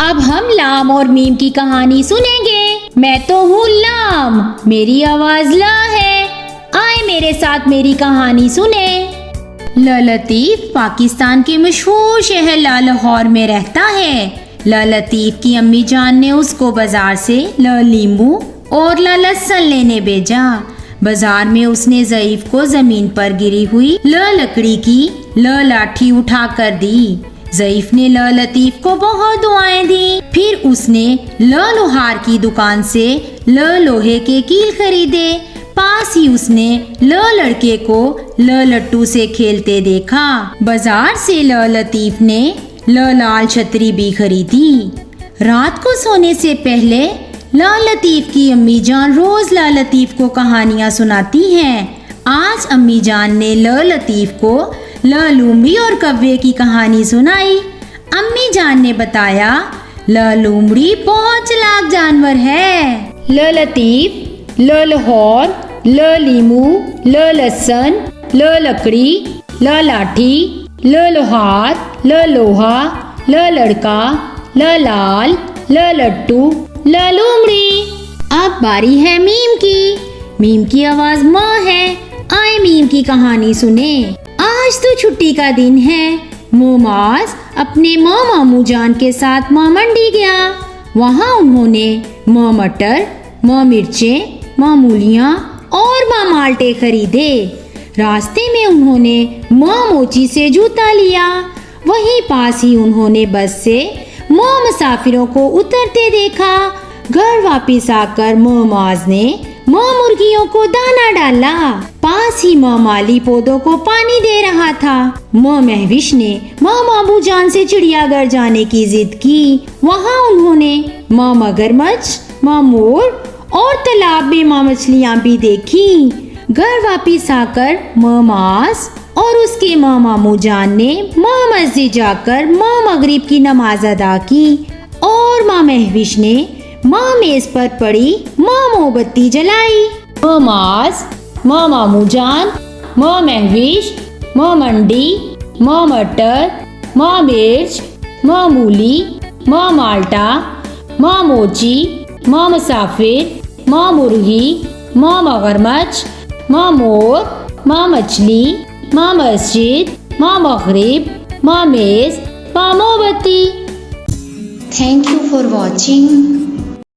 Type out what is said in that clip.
अब हम लाम और मीम की कहानी सुनेंगे। मैं तो हूँ लाम, मेरी आवाज ला है। आए मेरे साथ मेरी कहानी सुने। लतीफ पाकिस्तान के मशहूर शहर लाहौर में रहता है। लतीफ की अम्मी जान ने उसको बाजार से नींबू और लहसुन लेने भेजा। बाजार में उसने ज़ईफ को जमीन पर गिरी हुई लकड़ी की लाठी उठा कर दी। ज़ईफ ने लतीफ को बहुत दुआएं दी। फिर उसने लोहार की दुकान से लोहे के कील खरीदे। पास ही उसने लड़के को लट्टू से खेलते देखा। बाजार से लतीफ ने लाल छतरी भी खरीदी। रात को सोने से पहले लतीफ की अम्मी जान रोज लतीफ को कहानियां सुनाती हैं। आज अम्मी जान ने लतीफ को लोमड़ी और कव्वे की कहानी सुनाई। अम्मी जान ने बताया लोमड़ी बहुत चालाक जानवर है। लतीफ लाहौर नींबू लहसुन लकड़ी लाठी लोहार लोहा लड़का लाल लट्टू लोमड़ी। अब बारी है मीम की। मीम की आवाज माँ है। आए मीम की कहानी सुने। आज तो छुट्टी का दिन है। मोमाज अपने माँ मामू जान के साथ माँ मंडी गया। वहाँ उन्होंने माँ मटर, माँ मिर्चें, माँ मूलियाँ और माँ माल्टे खरीदे। रास्ते में उन्होंने माँ मोची से जूता लिया। वहीं पास ही उन्होंने बस से माँ मुसाफिरों को उतरते देखा। घर वापस आकर मोमाज ने माँ मुर्गियों को दाना डाला। पास ही माँ माली पौधों को पानी दे रहा था। माँ महविश ने माँ मामू जान से चिड़ियाघर जाने की जिद की। वहाँ उन्होंने माँ मगरमच्छ, माँ मोर और तालाब में माँ मछलियाँ भी देखी। घर वापस आकर मोमाज और उसके माँ मामू जान ने माँ मस्जिद जाकर माँ मगरिब की नमाज अदा की और माँ महविश ने माँ मेज पर पड़ी माँ मोमबत्ती जलाई। मोमाज, माँ मामू जान, माँ महविश, माँ मंडी, माँ मटर, माँ मिर्च, माँ मूली, माँ माल्टा, माँ मोची, माँ मुसाफिर, माँ मुर्गी, माँ मगरमच्छ, माँ मोर, माँ मछली, माँ मस्जिद, माँ मगरिब, माँ मेज, माँ मोमबत्ती। Thank you for watching.